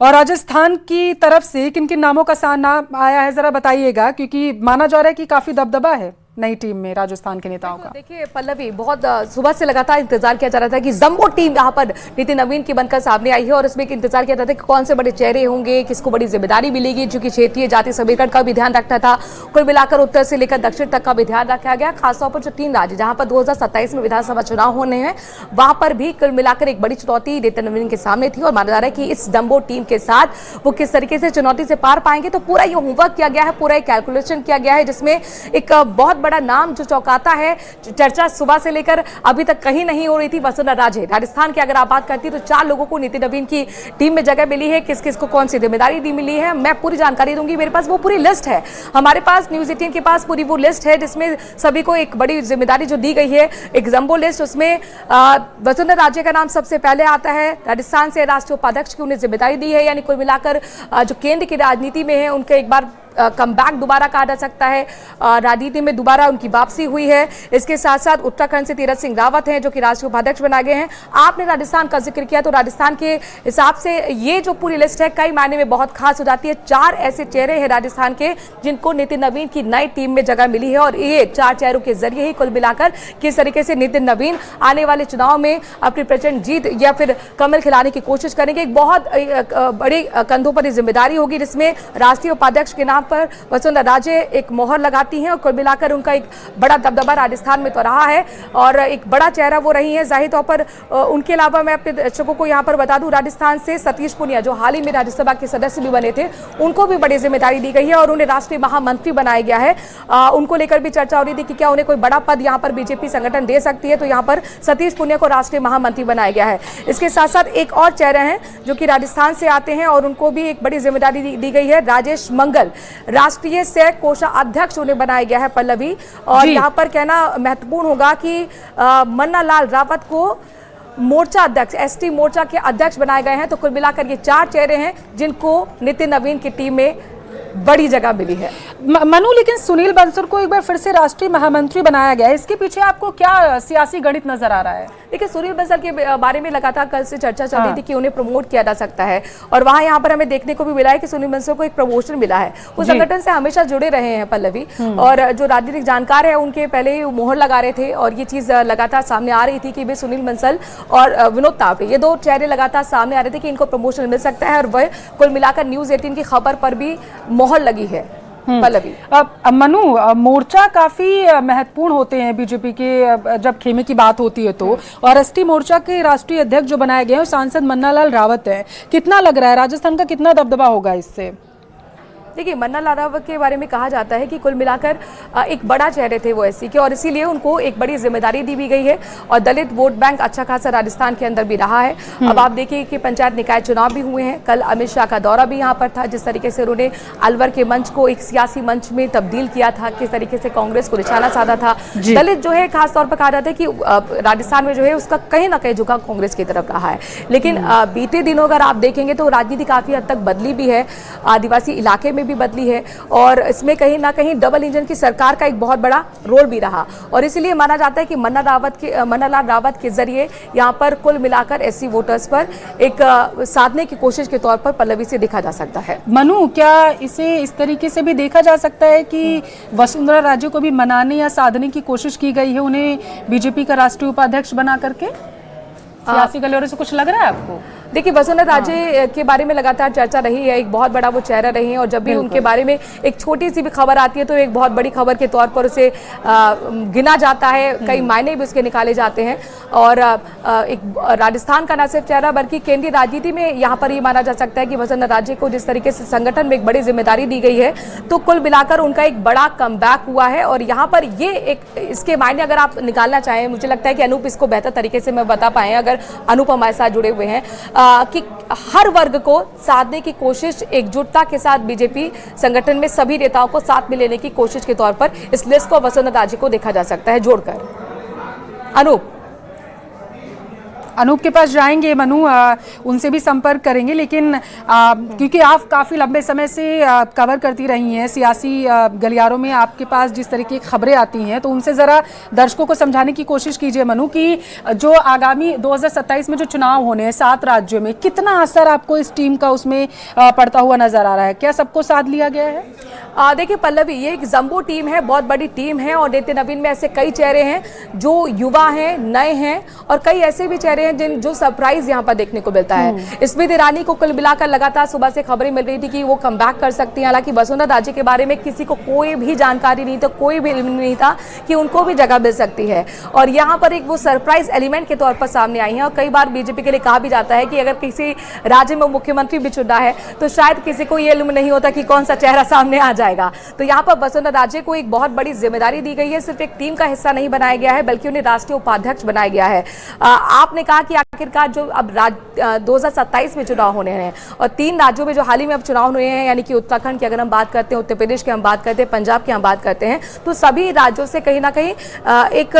और राजस्थान की तरफ से किन किन नामों का नाम आया है जरा बताइएगा, क्योंकि माना जा रहा है कि काफी दबदबा है नई टीम में राजस्थान के नेताओं का। देखिए पल्लवी, बहुत सुबह से लगातार इंतजार किया जा रहा था कि जंबो टीम यहाँ पर नितिन नवीन की बनकर सामने आई है और इसमें इंतजार किया जाता था कि कौन से बड़े चेहरे होंगे, किसको बड़ी जिम्मेदारी मिलेगी, जो कि क्षेत्रीय जाति समीकरण का भी ध्यान रखना था। कुल मिलाकर उत्तर से लेकर दक्षिण तक का भी ध्यान रखा गया। खासतौर पर जो 3 राज्य जहां पर 2027 में विधानसभा चुनाव होने हैं, वहां पर भी कुल मिलाकर एक बड़ी चुनौती नितिन नवीन के सामने थी और माना जा रहा है कि इस जंबो टीम के साथ वो किस तरीके से चुनौती से पार पाएंगे। तो पूरा ये होमवर्क किया गया है, पूरा एक कैलकुलेशन किया गया है, जिसमें एक बहुत बड़ा नाम जो आता है। चर्चा सुबह से लेकर अभी तक कहीं नहीं हो रही थी। वसुंधरा राजे राजस्थान की अगर आप बात करती तो 4 लोगों को नितिन नवीन की टीम में जगह मिली है। किस किस को कौन सी जिम्मेदारी दी मिली है, मैं पूरी जानकारी दूंगी। मेरे पास वो पूरी लिस्ट है, हमारे पास न्यूज़ 18 के पास पूरी वो लिस्ट है जिसमें सभी को एक बड़ी जिम्मेदारी जो दी गई है, एक जंबो लिस्ट। उसमें वसुंधरा राजे का नाम सबसे पहले आता है। राजस्थान से राष्ट्रीय उपाध्यक्ष की उन्हें जिम्मेदारी दी है, यानी कुल मिलाकर जो केंद्र की राजनीति में है उनके एक बार कमबैक दोबारा कहा जा सकता है। राजनीति में दोबारा उनकी वापसी हुई है। इसके साथ साथ उत्तराखंड से तीरथ सिंह रावत हैं जो कि राष्ट्रीय उपाध्यक्ष बनाए गए हैं। आपने राजस्थान का जिक्र किया तो राजस्थान के हिसाब से ये जो पूरी लिस्ट है कई मायने में बहुत खास हो जाती है। 4 ऐसे चेहरे हैं राजस्थान के जिनको नितिन नवीन की नई टीम में जगह मिली है और ये 4 चेहरों के जरिए ही कुल मिलाकर किस तरीके से नितिन नवीन आने वाले चुनाव में अपनी प्रचंड जीत या फिर कमल खिलाने की कोशिश करेंगे। एक बहुत बड़ी कंधों पर जिम्मेदारी होगी जिसमें राष्ट्रीय उपाध्यक्ष के नाम पर वसुंधरा राजे एक मोहर लगाती हैं और कुल मिलाकर उनका एक बड़ा दबदबा राजस्थान में तो रहा है और एक बड़ा चेहरा वो रही है जाहिर तौर पर। उनके अलावा मैं अपने दर्शकों को यहाँ पर बता दूं, राजस्थान से सतीश पुनिया जो हाल ही में राज्यसभा के सदस्य भी बने थे, उनको भी बड़ी जिम्मेदारी दी गई है और उन्हें राष्ट्रीय महामंत्री बनाया गया है। उनको लेकर भी चर्चा हो रही थी कि क्या उन्हें कोई बड़ा पद यहाँ पर बीजेपी संगठन दे सकती है, तो यहाँ पर सतीश पुनिया को राष्ट्रीय महामंत्री बनाया गया है। इसके साथ साथ एक और चेहरे हैं जो कि राजस्थान से आते हैं और उनको भी एक बड़ी जिम्मेदारी दी गई है। राजेश मंगल राष्ट्रीय सह कोषाध्यक्ष उन्हें बनाया गया है पल्लवी। और यहाँ पर कहना महत्वपूर्ण होगा कि मन्ना लाल रावत को मोर्चा अध्यक्ष, एसटी मोर्चा के अध्यक्ष बनाए गए हैं। तो कुल मिलाकर ये 4 चेहरे हैं जिनको नितिन नवीन की टीम में बड़ी जगह मिली है। मनु, लेकिन सुनील बंसल को एक बार फिर से राष्ट्रीय महामंत्री बनाया गया है, इसके पीछे आपको क्या सियासी गणित नजर आ रहा है? देखिए, सुनील बंसल के बारे में लगातार कल से चर्चा चल रही थी कि उन्हें प्रमोट किया जा सकता है और वहां यहाँ पर हमें देखने को भी मिला है कि सुनील बंसल को एक प्रमोशन मिला है। वो संगठन से हमेशा जुड़े रहे हैं पल्लवी, और जो राजनीतिक जानकार है उनके पहले ही मोहर लगा रहे थे और ये चीज लगातार सामने आ रही थी कि वे सुनील बंसल और विनोद तावड़े, ये 2 चेहरे लगातार सामने आ रहे थे कि इनको प्रमोशन मिल सकता है और वह कुल मिलाकर न्यूज़ 18 की खबर पर भी मोहर लगी है पल्लवी। मनु, मोर्चा काफी महत्वपूर्ण होते हैं बीजेपी के जब खेमे की बात होती है तो, और एसटी मोर्चा के राष्ट्रीय अध्यक्ष जो बनाए गए हैं सांसद मन्ना लाल रावत है। कितना लग रहा है राजस्थान का कितना दबदबा होगा इससे? देखिए, मन्ना लाल रावत के बारे में कहा जाता है कि कुल मिलाकर एक बड़ा चेहरे थे वो एससी के और इसीलिए उनको एक बड़ी जिम्मेदारी दी भी गई है और दलित वोट बैंक अच्छा खासा राजस्थान के अंदर भी रहा है। अब आप देखिए कि पंचायत निकाय चुनाव भी हुए हैं, कल अमित शाह का दौरा भी यहाँ पर था, जिस तरीके से उन्होंने अलवर के मंच को एक सियासी मंच में तब्दील किया था, किस तरीके से कांग्रेस को निशाना साधा था। दलित जो है खासतौर पर कहा जाता है कि राजस्थान में जो है उसका कहीं ना कहीं झुकाव कांग्रेस की तरफ रहा है। लेकिन बीते दिनों अगर आप देखेंगे तो राजनीति काफी हद तक बदली भी है, आदिवासी इलाके में भी बदली है और इसमें कहीं ना कहीं डबल इंजन की सरकार का एक बहुत बड़ा रोल भी रहा और इसीलिए माना जाता है कि मन्ना लाल रावत के जरिए यहाँ पर कुल मिलाकर एससी वोटर्स पर एक साधने की कोशिश के तौर पर पल्लवी से देखा जा सकता है। मनु, क्या इसे इस तरीके से भी देखा जा सकता है कि वसुंधरा राजे को भी मनाने या साधने की कोशिश की गई है उन्हें बीजेपी का राष्ट्रीय उपाध्यक्ष बना करके? सियासी गलियारों से कुछ लग रहा है आपको? देखिए, वसुंधरा राजे के बारे में लगातार चर्चा रही है, एक बहुत बड़ा वो चेहरा रही है और जब भी उनके बारे में एक छोटी सी भी खबर आती है तो एक बहुत बड़ी खबर के तौर पर उसे गिना जाता है, कई मायने भी उसके निकाले जाते हैं और एक राजस्थान का न सिर्फ चेहरा बल्कि केंद्रीय राजनीति में यहाँ पर ये माना जा सकता है कि वसुंधरा राजे को जिस तरीके से संगठन में एक बड़ी जिम्मेदारी दी गई है तो कुल मिलाकर उनका एक बड़ा कमबैक हुआ है और यहाँ पर ये एक इसके मायने अगर आप निकालना चाहें, मुझे लगता है कि अनूप इसको बेहतर तरीके से मैं बता पाए अगर अनूप हमारे साथ जुड़े हुए हैं, कि हर वर्ग को साधने की कोशिश एकजुटता के साथ बीजेपी संगठन में सभी नेताओं को साथ में लेने की कोशिश के तौर पर इस लिस्ट को वसुंधरा राजे को देखा जा सकता है जोड़कर। अनूप। अनूप के पास जाएंगे मनु, उनसे भी संपर्क करेंगे, लेकिन क्योंकि आप काफ़ी लंबे समय से कवर करती रही हैं सियासी गलियारों में, आपके पास जिस तरीके की खबरें आती हैं, तो उनसे ज़रा दर्शकों को समझाने की कोशिश कीजिए मनु कि जो आगामी 2027 में जो चुनाव होने हैं 7 राज्यों में, कितना असर आपको इस टीम का उसमें पड़ता हुआ नजर आ रहा है? क्या सबको साथ लिया गया है? देखिए पल्लवी, ये एक जंबो टीम है, बहुत बड़ी टीम है, और नितिन नवीन में ऐसे कई चेहरे हैं जो युवा हैं, नए हैं, और कई ऐसे भी चेहरे हैं जो सरप्राइज यहाँ पर देखने को मिलता है। स्मृति ईरानी को कुल मिलाकर लगातार सुबह से खबरें मिल रही थी कि वो कमबैक कर सकती हैं। हालांकि वसुंधरा राजे के बारे में किसी को कोई भी जानकारी नहीं था, कोई भी इल्म नहीं था कि उनको भी जगह मिल सकती है, और यहाँ पर एक वो सरप्राइज एलिमेंट के तौर पर सामने आई है। और कई बार बीजेपी के लिए कहा भी जाता है कि अगर किसी राज्य में मुख्यमंत्री भी चुना है तो शायद किसी को ये इल्म नहीं होता कि कौन सा चेहरा सामने आ जाएगा। तो यहाँ पर वसुंधरा राजे को एक बहुत बड़ी जिम्मेदारी दी गई है, सिर्फ एक टीम का हिस्सा नहीं बनाया गया है बल्कि उन्हें राष्ट्रीय उपाध्यक्ष बनाया गया है। आपने कहा कि आखिरकार जो अब 2027 में चुनाव होने हैं, और 3 राज्यों में जो हाल ही में अब चुनाव हुए हैं, यानी कि उत्तराखंड की अगर हम बात करते हैं, उत्तर प्रदेश की हम बात करते हैं, पंजाब की हम बात करते हैं, तो सभी राज्यों से कहीं ना कहीं एक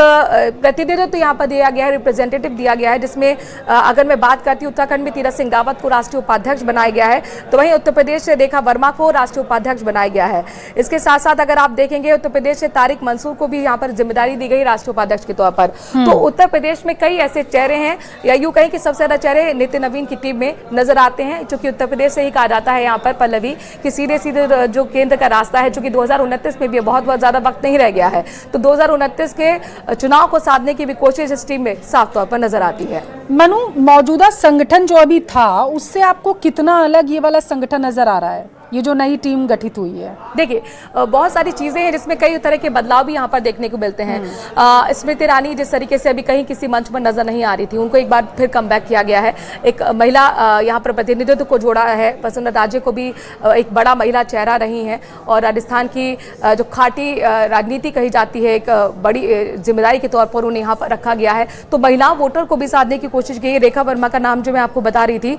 प्रतिनिधित्व यहाँ पर दिया गया है, रिप्रेजेंटेटिव दिया गया है, जिसमें अगर मैं बात करती हूँ उत्तराखंड में तीरथ सिंह रावत को राष्ट्रीय उपाध्यक्ष बनाया गया है, तो वहीं उत्तर प्रदेश से रेखा वर्मा को राष्ट्रीय उपाध्यक्ष बनाया गया है। इसके साथ साथ अगर आप देखेंगे उत्तर प्रदेश से तारिक मंसूर को भी यहाँ पर जिम्मेदारी दी गई राष्ट्रीय उपाध्यक्ष के तौर पर। तो उत्तर प्रदेश में कई ऐसे चेहरे हैं, या यूं कहें कि सबसे ज्यादा चेहरे नितिन नवीन की टीम में नजर आते हैं, क्योंकि उत्तर प्रदेश से ही कहा जाता है यहाँ पर पल्लवी कि सीधे सीधे जो केंद्र का रास्ता है, चूंकि 2029 में भी बहुत ज्यादा वक्त नहीं रह गया है, तो 2029 के चुनाव को साधने की भी कोशिश इस टीम में साफ तौर पर नजर आती है। मनु, मौजूदा संगठन जो अभी था उससे आपको कितना अलग ये वाला संगठन नजर आ रहा है, ये जो नई टीम गठित हुई है? देखिए बहुत सारी चीजें हैं जिसमें कई तरह के बदलाव भी यहाँ पर देखने को मिलते हैं। स्मृति ईरानी जिस तरीके से अभी कहीं किसी मंच पर नजर नहीं आ रही थी, उनको एक बार फिर कमबैक किया गया है। एक महिला यहाँ पर प्रतिनिधित्व को जोड़ा है, वसुंधरा राजे को भी एक बड़ा महिला चेहरा रही हैं, और राजस्थान की जो खाटी राजनीति कही जाती है, एक बड़ी जिम्मेदारी के तौर पर उन्हें यहाँ पर रखा गया है। तो महिला वोटर को भी साधने की कोशिश की। रेखा वर्मा का नाम जो मैं आपको बता रही थी,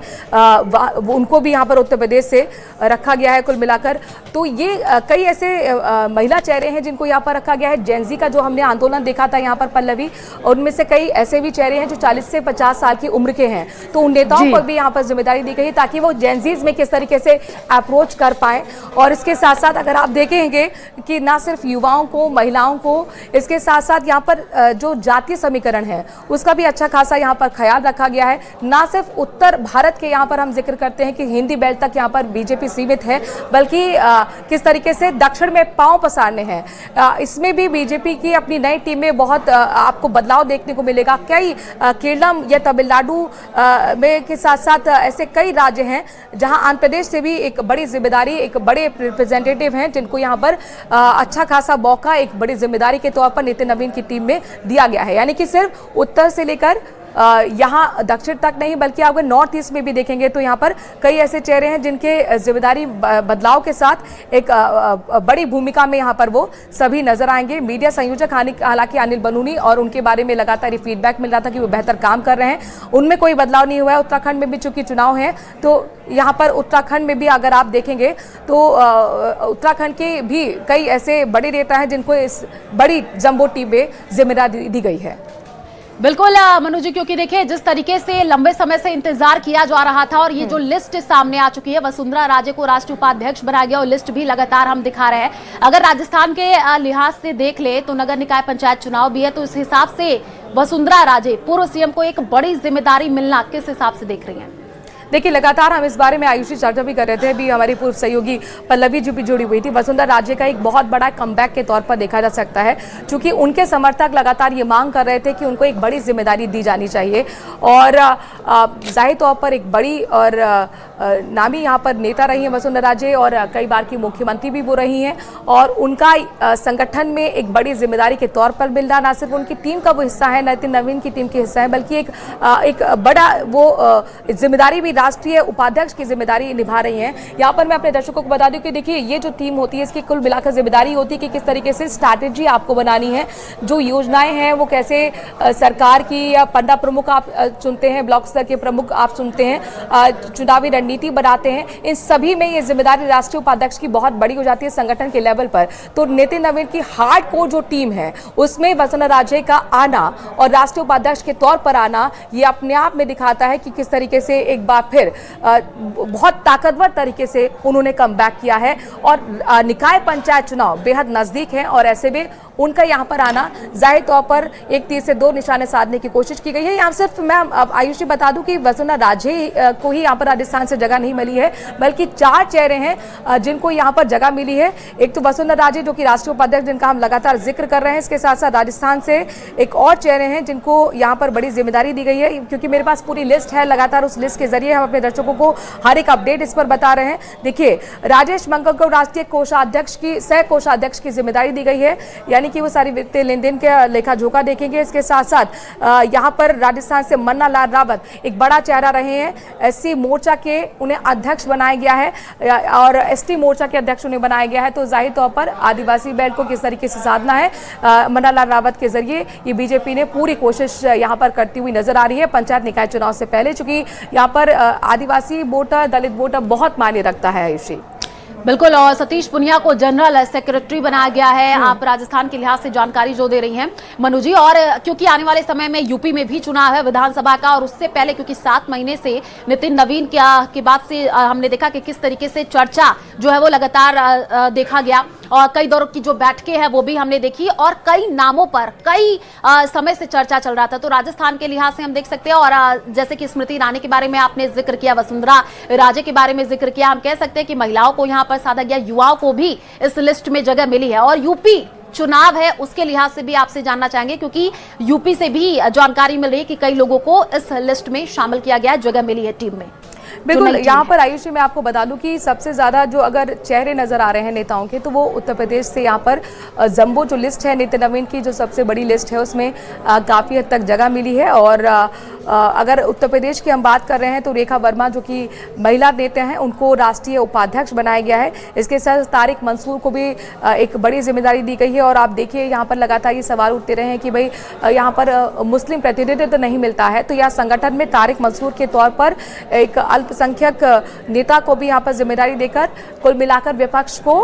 उनको भी यहाँ पर उत्तर प्रदेश से रखा गया है कुल मिलाकर। तो ये कई ऐसे महिला चेहरे हैं जिनको यहाँ पर रखा गया है। जेनजी का जो हमने आंदोलन देखा था यहाँ पर पल्लवी, और उनमें से कई ऐसे भी चेहरे हैं जो 40 से 50 साल की उम्र के हैं, तो उन नेताओं पर भी यहाँ पर जिम्मेदारी दी गई है ताकि वो जेनजीज में किस तरीके से अप्रोच कर पाए। और इसके साथ साथ अगर आप देखेंगे कि ना सिर्फ युवाओं को, महिलाओं को, इसके साथ साथ यहाँ पर जो जातीय समीकरण है उसका भी अच्छा खासा यहाँ पर ख्याल रखा गया है। ना सिर्फ उत्तर भारत के यहाँ पर हम जिक्र करते हैं कि हिंदी बेल्ट तक यहाँ पर बीजेपी सीमित है, बल्कि किस तरीके से दक्षिण में पांव पसारने हैं, इसमें भी बीजेपी की अपनी नई टीम में बहुत आपको बदलाव देखने को मिलेगा। कई केरलम या तमिलनाडु में के साथ साथ ऐसे कई राज्य हैं जहां आंध्र प्रदेश से भी एक बड़ी जिम्मेदारी, एक बड़े रिप्रेजेंटेटिव हैं जिनको यहां पर अच्छा खासा मौका एक बड़ी जिम्मेदारी के तौर पर नितिन नवीन की टीम में दिया गया है। यानी कि सिर्फ उत्तर से लेकर यहाँ दक्षिण तक नहीं, बल्कि आप अगर नॉर्थ ईस्ट में भी देखेंगे तो यहाँ पर कई ऐसे चेहरे हैं जिनके जिम्मेदारी बदलाव के साथ एक बड़ी भूमिका में यहाँ पर वो सभी नजर आएंगे। मीडिया संयोजक हालांकि अनिल बनूनी, और उनके बारे में लगातार फीडबैक मिल रहा था कि वो बेहतर काम कर रहे हैं, उनमें कोई बदलाव नहीं हुआ है। उत्तराखंड में भी चूंकि चुनाव है, तो यहाँ पर उत्तराखंड में भी अगर आप देखेंगे तो उत्तराखंड के भी कई ऐसे बड़े नेता हैं जिनको इस बड़ी जंबो टीम में जिम्मेदारी दी गई है। बिल्कुल मनु जी, क्योंकि देखिए जिस तरीके से लंबे समय से इंतजार किया जा रहा था, और ये जो लिस्ट सामने आ चुकी है, वसुंधरा राजे को राष्ट्रीय उपाध्यक्ष बनाया गया, और लिस्ट भी लगातार हम दिखा रहे हैं। अगर राजस्थान के लिहाज से देख ले तो नगर निकाय पंचायत चुनाव भी है, तो इस हिसाब से वसुंधरा राजे पूर्व सीएम को एक बड़ी जिम्मेदारी मिलना किस हिसाब से देख रही हैं? देखिए लगातार हम इस बारे में आयुषी चर्चा भी कर रहे थे, अभी हमारी पूर्व सहयोगी पल्लवी जी भी जुड़ी हुई थी। वसुंधरा राजे का एक बहुत बड़ा कमबैक के तौर पर देखा जा सकता है, क्योंकि उनके समर्थक लगातार ये मांग कर रहे थे कि उनको एक बड़ी जिम्मेदारी दी जानी चाहिए, और जाहिर तौर पर एक बड़ी और नामी यहाँ पर नेता रही हैं वसुंधरा राजे, और कई बार की मुख्यमंत्री भी वो रही हैं, और उनका संगठन में एक बड़ी जिम्मेदारी के तौर पर मिलना, ना सिर्फ उनकी टीम का वो हिस्सा है, नितिन नवीन की टीम के हिस्सा है, बल्कि एक बड़ा वो जिम्मेदारी भी राष्ट्रीय उपाध्यक्ष की जिम्मेदारी निभा रही हैं। यहाँ पर मैं अपने दर्शकों को बता दूं कि देखिए ये जो टीम होती है इसकी कुल मिलाकर जिम्मेदारी होती है कि किस तरीके से स्ट्रैटेजी आपको बनानी है, जो योजनाएं हैं वो कैसे सरकार की, या पंडा प्रमुख आप चुनते हैं, ब्लॉक स्तर के प्रमुख आप चुनते हैं, चुनावी रणनीति रणनीति बनाते हैं, इन सभी में ये जिम्मेदारी राष्ट्रीय उपाध्यक्ष की बहुत बड़ी हो जाती है संगठन के लेवल पर। तो नितिन नवीन की हार्ड कोर जो टीम है उसमें वसुंधरा राजे का आना और राष्ट्रीय उपाध्यक्ष के तौर पर आना, ये अपने आप में दिखाता है कि किस तरीके से एक बार फिर बहुत ताकतवर तरीके से उन्होंने कमबैक किया है। और निकाय पंचायत चुनाव बेहद नजदीक है और ऐसे में उनका यहाँ पर आना जाहिर तौर पर एक तीर से दो निशाने साधने की कोशिश की गई है। यहाँ सिर्फ मैं आयुषी बता दूं कि वसुंधरा राजे को ही यहाँ पर राजस्थान से जगह नहीं मिली है, बल्कि 4 चेहरे हैं जिनको यहाँ पर जगह मिली है। एक तो वसुंधरा राजे जो कि राष्ट्रीय उपाध्यक्ष जिनका हम लगातार जिक्र कर रहे हैं, इसके साथ साथ राजस्थान से एक और चेहरे हैं जिनको यहाँ पर बड़ी जिम्मेदारी दी गई है। क्योंकि मेरे पास पूरी लिस्ट है, लगातार उस लिस्ट के जरिए हम अपने दर्शकों को हर एक अपडेट इस पर बता रहे हैं। देखिए, राजेश मंगल को राष्ट्रीय कोषाध्यक्ष की सह कोषाध्यक्ष की जिम्मेदारी दी गई है, यानी कि वो सारी वित्तीय लेन देन के लेखा जोखा देखेंगे। इसके साथ साथ यहाँ पर राजस्थान से मन्ना लाल रावत एक बड़ा चेहरा रहे हैं। एससी मोर्चा के उन्हें अध्यक्ष बनाया गया है और एसटी मोर्चा के अध्यक्ष उन्हें बनाया गया है। तो जाहिर तौर पर आदिवासी बेल्ट को किस तरीके से साधना है मन्ना लाल रावत के जरिए ये बीजेपी ने पूरी कोशिश यहाँ पर करती हुई नजर आ रही है पंचायत निकाय चुनाव से पहले, चूंकि यहाँ पर आदिवासी वोटर, दलित वोटर बहुत मायने रखता है। आयुषी बिल्कुल, और सतीश पुनिया को जनरल सेक्रेटरी बनाया गया है। आप राजस्थान के लिहाज से जानकारी जो दे रही हैं मनु जी, और क्योंकि आने वाले समय में यूपी में भी चुनाव है विधानसभा का, और उससे पहले क्योंकि 7 महीने से नितिन नवीन के बाद से हमने देखा कि किस तरीके से चर्चा जो है वो लगातार देखा गया, और कई दौर की जो बैठकें हैं वो भी हमने देखी, और कई नामों पर कई समय से चर्चा चल रहा था। तो राजस्थान के लिहाज से हम देख सकते हैं, और जैसे कि स्मृति ईरानी के बारे में आपने जिक्र किया, वसुंधरा राजे के बारे में जिक्र किया, हम कह सकते हैं कि महिलाओं को यहाँ पर साधा गया, युवाओं को भी इस लिस्ट में जगह मिली है। और यूपी चुनाव है उसके लिहाज से भी आपसे जानना चाहेंगे, क्योंकि यूपी से भी जानकारी मिल रही है कि कई लोगों को इस लिस्ट में शामिल किया गया, जगह मिली है टीम में। बिल्कुल, यहाँ पर आयुषी मैं आपको बता दूं कि सबसे ज्यादा जो अगर चेहरे नजर आ रहे हैं नेताओं के, तो वो उत्तर प्रदेश से यहाँ पर जम्बो जो लिस्ट है नितिन नवीन की, जो सबसे बड़ी लिस्ट है, उसमें काफी हद तक जगह मिली है। और अगर उत्तर प्रदेश की हम बात कर रहे हैं तो रेखा वर्मा जो कि महिला नेता हैं उनको राष्ट्रीय उपाध्यक्ष बनाया गया है। इसके साथ तारिक मंसूर को भी एक बड़ी जिम्मेदारी दी गई है। और आप देखिए यहाँ पर लगातार ये सवाल उठते रहे हैं कि भाई यहाँ पर मुस्लिम प्रतिनिधित्व नहीं मिलता है, तो यह संगठन में तारिक मंसूर के तौर पर एक अल्पसंख्यक नेता को भी यहाँ पर जिम्मेदारी देकर कुल मिलाकर विपक्ष को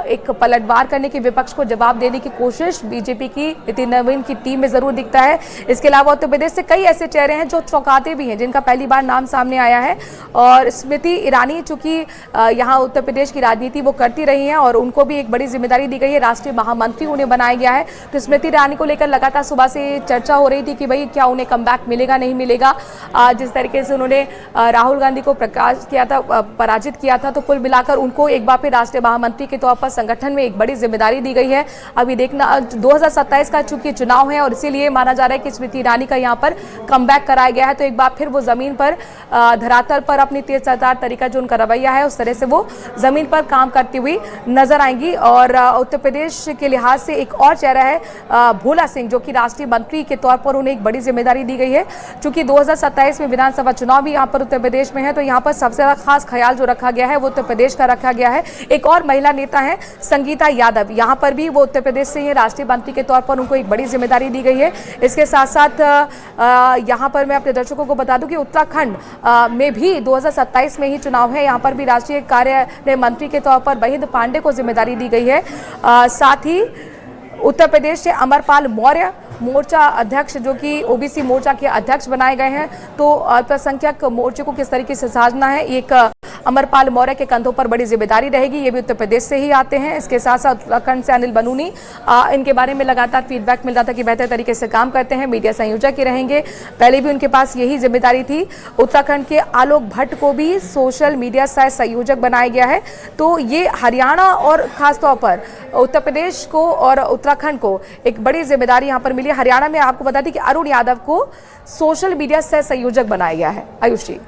एक पलटवार करने की, विपक्ष को जवाब देने की कोशिश बीजेपी की नितिन नवीन की टीम में जरूर दिखता है। इसके अलावा उत्तर प्रदेश से कई ऐसे चेहरे हैं जो चौंकाते भी हैं, जिनका पहली बार नाम सामने आया है। और स्मृति ईरानी चूंकि यहाँ उत्तर प्रदेश की राजनीति वो करती रही हैं और उनको भी एक बड़ी जिम्मेदारी दी गई है, राष्ट्रीय महामंत्री उन्हें बनाया गया है। तो स्मृति ईरानी को लेकर लगातार सुबह से चर्चा हो रही थी कि भाई क्या उन्हें कमबैक मिलेगा नहीं मिलेगा। जिस तरीके से उन्होंने राहुल गांधी को पराजित किया था, तो कुल मिलाकर उनको एक बार फिर राष्ट्रीय महामंत्री के तौर पर संगठन में एक बड़ी जिम्मेदारी दी गई है। अभी देखना 2027 का चूंकि चुनाव है और इसीलिए माना जा रहा है कि स्मृति ईरानी का यहाँ पर कमबैक कराया गया है, तो एक बार फिर वो जमीन पर धरातल पर अपनी तेज-तर्रार तरीका जो उनका रवैया है उस तरह से वो जमीन पर काम करती हुई नजर आएंगी। और उत्तर प्रदेश के लिहाज से एक और चेहरा है भोला सिंह, जो कि राष्ट्रीय मंत्री के तौर पर उन्हें एक बड़ी जिम्मेदारी दी गई है। चूंकि 2027 में विधानसभा चुनाव भी यहाँ पर उत्तर प्रदेश में है, तो यहाँ पर सबसे ज्यादा खास ख्याल जो रखा गया है वो उत्तर प्रदेश का रखा गया है। एक और महिला नेता है संगीता यादव, यहाँ पर भी वो उत्तर प्रदेश से ही राष्ट्रीय मंत्री के तौर पर उनको एक बड़ी जिम्मेदारी दी गई है। इसके साथ साथ यहाँ पर मैं अपने दर्शकों को बता दूं कि उत्तराखंड में भी 2027 में ही चुनाव है, यहाँ पर भी राष्ट्रीय कार्यालय मंत्री के तौर पर वहीद पांडे को जिम्मेदारी दी गई है। साथ ही उत्तर प्रदेश से अमरपाल मौर्य मोर्चा अध्यक्ष, जो कि ओबीसी मोर्चा के अध्यक्ष बनाए गए हैं। तो अल्पसंख्यक मोर्चे को किस तरीके से साधना है, एक अमरपाल मौर्य के कंधों पर बड़ी जिम्मेदारी रहेगी। ये भी उत्तर प्रदेश से ही आते हैं। इसके साथ साथ उत्तराखंड से अनिल बनूनी, इनके बारे में लगातार फीडबैक मिल रहा था कि बेहतर तरीके से काम करते हैं, मीडिया संयोजक ही रहेंगे, पहले भी उनके पास यही जिम्मेदारी थी। उत्तराखंड के आलोक भट्ट को भी सोशल मीडिया सह संयोजक बनाया गया है। तो ये हरियाणा और खासतौर पर उत्तर प्रदेश को और उत्तराखंड को एक बड़ी जिम्मेदारी यहाँ पर मिली है। हरियाणा में आपको बता दें कि अरुण यादव को सोशल मीडिया सह संयोजक बनाया गया है। आयुषी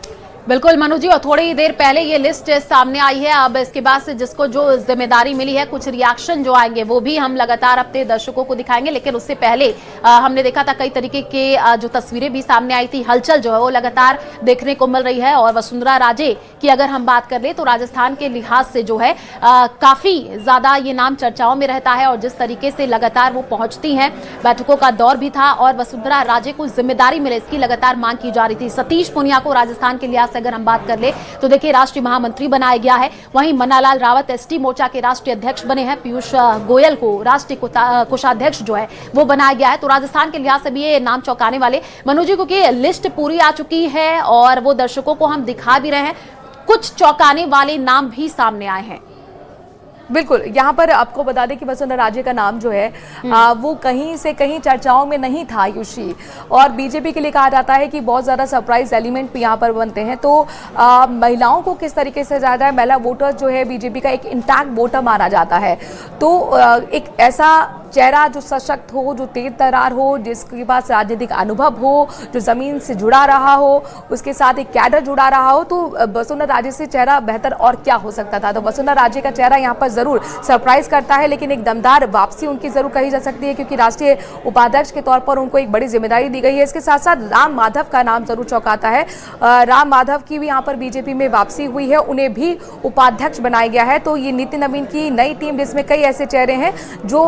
बिल्कुल मनु जी, और थोड़ी ही देर पहले ये लिस्ट सामने आई है। अब इसके बाद से जिसको जो जिम्मेदारी मिली है, कुछ रिएक्शन जो आएंगे वो भी हम लगातार अपने दर्शकों को दिखाएंगे। लेकिन उससे पहले हमने देखा था कई तरीके के जो तस्वीरें भी सामने आई थी, हलचल जो है वो लगातार देखने को मिल रही है। और वसुंधरा राजे की अगर हम बात कर ले तो राजस्थान के लिहाज से जो है काफी ज्यादा ये नाम चर्चाओं में रहता है, और जिस तरीके से लगातार वो पहुंचती हैं, बैठकों का दौर भी था और वसुंधरा राजे को जिम्मेदारी मिले इसकी लगातार मांग की जा रही थी। सतीश पुनिया को राजस्थान के लिहाज से अगर हम बात कर ले तो देखिए राष्ट्रीय महामंत्री बनाया गया है। वहीं मन्नालाल रावत एसटी मोर्चा के राष्ट्रीय अध्यक्ष बने हैं। पीयूष गोयल को राष्ट्रीय कोषाध्यक्ष जो है वो बनाया गया है। तो राजस्थान के लिहाज से भी ये नाम चौंकाने वाले। मनु जी, क्योंकि लिस्ट पूरी आ चुकी है और वो दर्शकों को हम दिखा भी रहे हैं, कुछ चौंकाने वाले नाम भी सामने आए हैं। बिल्कुल, यहाँ पर आपको बता दें कि वसुंधरा राजे का नाम जो है वो कहीं से कहीं चर्चाओं में नहीं था आयुषी, और बीजेपी के लिए कहा जाता है कि बहुत ज़्यादा सरप्राइज एलिमेंट भी यहाँ पर बनते हैं। तो महिलाओं को किस तरीके से ज़्यादा महिला वोटर जो है बीजेपी का एक इंटैक्ट वोटर माना जाता है। तो एक ऐसा चेहरा जो सशक्त हो, जो तेज तरार हो, जिसके पास राजनीतिक अनुभव हो, जो जमीन से जुड़ा रहा हो, उसके साथ एक कैडर जुड़ा रहा हो, तो वसुंधरा राजे से चेहरा बेहतर और क्या हो सकता था। तो वसुंधरा राजे का चेहरा यहाँ पर जरूर सरप्राइज करता है, लेकिन एक दमदार वापसी उनकी जरूर कही जा सकती है, क्योंकि राष्ट्रीय उपाध्यक्ष के तौर पर उनको एक बड़ी जिम्मेदारी दी गई है। इसके साथ साथ राम माधव का नाम जरूर चौंकाता है। राम माधव की भी यहाँ पर बीजेपी में वापसी हुई है, उन्हें भी उपाध्यक्ष बनाया गया है। तो ये नीति नवीन की नई टीम, जिसमें कई ऐसे चेहरे हैं जो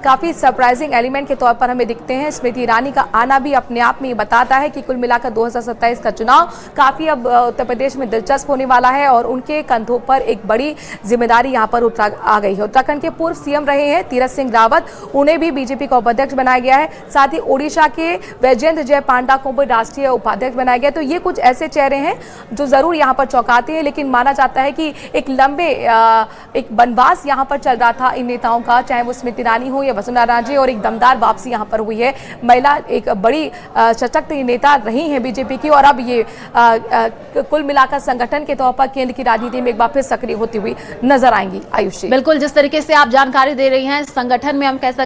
काफी सरप्राइजिंग एलिमेंट के तौर पर हमें दिखते हैं। स्मृति ईरानी का आना भी अपने आप में ये बताता है कि कुल मिलाकर 2027 का चुनाव काफी अब उत्तर प्रदेश में दिलचस्प होने वाला है, और उनके कंधों पर एक बड़ी जिम्मेदारी यहाँ पर आ गई है। उत्तराखंड के पूर्व सीएम रहे हैं तीरथ सिंह रावत, उन्हें भी बीजेपी का उपाध्यक्ष बनाया गया है। साथ ही ओडिशा के वैजयंत जय पांडा को भी राष्ट्रीय उपाध्यक्ष बनाया गया। तो ये कुछ ऐसे चेहरे हैं जो जरूर यहाँ पर चौंकाते हैं, लेकिन माना जाता है कि एक लंबे एक वनवास यहाँ पर चल रहा था इन नेताओं का, चाहे वो स्मृति ईरानी हो या वसुंधरा राजे, और एक दमदार वापसी यहाँ पर हुई है। महिला एक बड़ी सशक्त नेता रही हैं बीजेपी की, और अब ये कुल मिलाकर संगठन के तौर पर केंद्र की राजनीति में एक बार फिर सक्रिय होती हुई नजर आएंगी। आयुषी, बिल्कुल, जिस तरीके से आप जानकारी दे रही हैं, संगठन में हम कह सकते